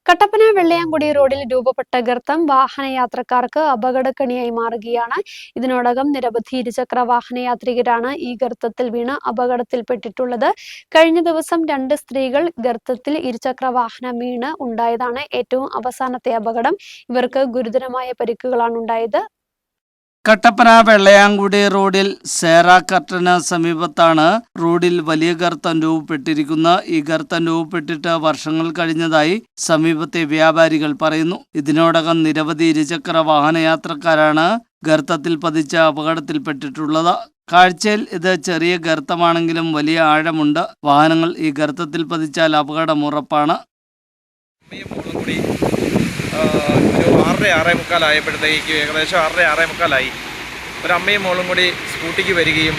കട്ടപ്പന വെള്ളയാംകുടി റോഡിൽ രൂപപ്പെട്ട ഗർത്തം വാഹനയാത്രക്കാർക്ക് അപകടക്കണിയായി മാറുകയാണ്. ഇതിനോടകം നിരവധി ഇരുചക്ര വാഹനയാത്രികരാണ് ഈ ഗർത്തത്തിൽ വീണ് അപകടത്തിൽപ്പെട്ടിട്ടുള്ളത്. കഴിഞ്ഞ ദിവസം 2 സ്ത്രീകൾ ഗർത്തത്തിൽ ഇരുചക്ര വാഹനം വീണ് ഉണ്ടായതാണ് ഏറ്റവും അവസാനത്തെ അപകടം. ഇവർക്ക് ഗുരുതരമായ പരിക്കുകളാണ് ഉണ്ടായത്. കട്ടപ്പന വെള്ളയാംകുടി റോഡിൽ സേറ കർട്ടന് സമീപത്താണ് റോഡിൽ വലിയ ഗർത്തം രൂപപ്പെട്ടിരിക്കുന്നത്. ഈ ഗർത്തം രൂപപ്പെട്ടിട്ട് വർഷങ്ങൾ കഴിഞ്ഞതായി സമീപത്തെ വ്യാപാരികൾ പറയുന്നു. ഇതിനോടകം നിരവധി ഇരുചക്ര വാഹനയാത്രക്കാരാണ് ഗർത്തത്തിൽ പതിച്ച അപകടത്തിൽപ്പെട്ടിട്ടുള്ളത്. കാഴ്ചയിൽ ഇത് ചെറിയ ഗർത്തമാണെങ്കിലും വലിയ ആഴമുണ്ട്. വാഹനങ്ങൾ ഈ ഗർത്തത്തിൽ പതിച്ചാൽ അപകടം ഉറപ്പാണ്. ഒരു 6:45 ആയപ്പോഴത്തേക്ക് ഏകദേശം 6:45 ഒരു അമ്മയും മോളും കൂടി സ്കൂട്ടിക്ക് വരികയും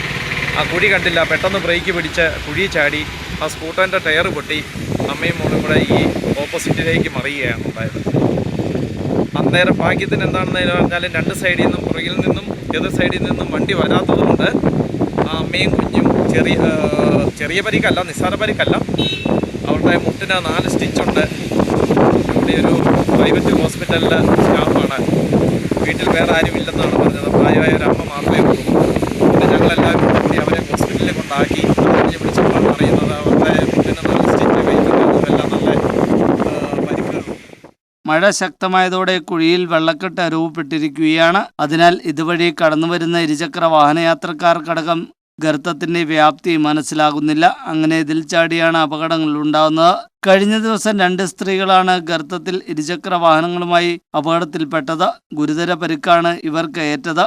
ആ കുഴി കണ്ടില്ല, പെട്ടെന്ന് ബ്രേക്ക് പിടിച്ച് കുഴി ചാടി ആ സ്കൂട്ടറിൻ്റെ ടയർ പൊട്ടി അമ്മയും മോളും കൂടെ ഈ ഓപ്പോസിറ്റിലേക്ക് മറിയുകയാണ് ഉണ്ടായത്. അന്നേരം ഭാഗ്യത്തിന് എന്താണെന്ന് പറഞ്ഞാൽ 2 സൈഡിൽ നിന്നും പുറകിൽ നിന്നും എതിർ സൈഡിൽ നിന്നും വണ്ടി വരാത്തതുകൊണ്ട് ആ അമ്മയും കുഞ്ഞും ചെറിയ പരിക്കല്ല, നിസ്സാര പരിക്കല്ല. അവരുടെ മുട്ടിന് 4 സ്റ്റിച്ചുണ്ട്. ഇവിടെ ഒരു പ്രൈവറ്റ് ഹോസ്പിറ്റലിലെ സ്റ്റാഫാണ്. വീട്ടിൽ വേറെ ആരും ഇല്ലെന്നാണ് പറഞ്ഞത്. പ്രായമായ ഒരു അമ്മ മാത്രമേ ഉള്ളൂ. പിന്നെ ഞങ്ങളെല്ലാവരും കൂടി അവരെ ഹോസ്പിറ്റലിൽ കൊണ്ടാക്കി. വിളിച്ചപ്പോഴാണ് അറിയുന്നത് അവരുടെ മുട്ടിന് 4 സ്റ്റിച്ച്, കൈക്കെല്ലാം നല്ല പരിക്കുകളുണ്ട്. മഴ ശക്തമായതോടെ കുഴിയിൽ വെള്ളക്കെട്ട് രൂപപ്പെട്ടിരിക്കുകയാണ്. അതിനാൽ ഇതുവഴി കടന്നുവരുന്ന ഇരുചക്ര വാഹനയാത്രക്കാർക്കടക്കം ഗർത്തത്തിന്റെ വ്യാപ്തി മനസ്സിലാകുന്നില്ല. അങ്ങനെ ഇതിൽ ചാടിയാണ് അപകടങ്ങൾ ഉണ്ടാകുന്നത്. കഴിഞ്ഞ ദിവസം 2 സ്ത്രീകളാണ് ഗർത്തത്തിൽ ഇരുചക്ര വാഹനങ്ങളുമായി അപകടത്തിൽപ്പെട്ടത്. ഗുരുതര പരിക്കാണ് ഇവർക്ക് ഏറ്റത്.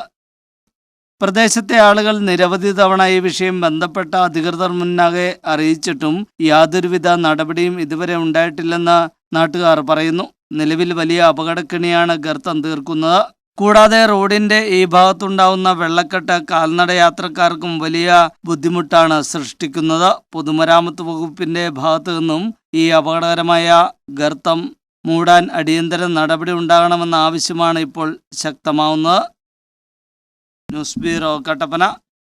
പ്രദേശത്തെ ആളുകൾ നിരവധി തവണ ഈ വിഷയം ബന്ധപ്പെട്ട അധികൃതർ മുന്നാകെ അറിയിച്ചിട്ടും യാതൊരുവിധ നടപടിയും ഇതുവരെ ഉണ്ടായിട്ടില്ലെന്ന് നാട്ടുകാർ പറയുന്നു. നിലവിൽ വലിയ അപകടക്കെണിയാണ് ഗർത്തം തീർക്കുന്നത്. കൂടാതെ റോഡിന്റെ ഈ ഭാഗത്തുണ്ടാവുന്ന വെള്ളക്കെട്ട് കാൽനട യാത്രക്കാർക്കും വലിയ ബുദ്ധിമുട്ടാണ് സൃഷ്ടിക്കുന്നത്. പൊതുമരാമത്ത് വകുപ്പിന്റെ ഭാഗത്തു നിന്നും ഈ അപകടകരമായ ഗർത്തം മൂടാൻ അടിയന്തര നടപടി ഉണ്ടാകണമെന്ന ആവശ്യമാണ് ഇപ്പോൾ ശക്തമാവുന്നത്. News bureau, Kattappana.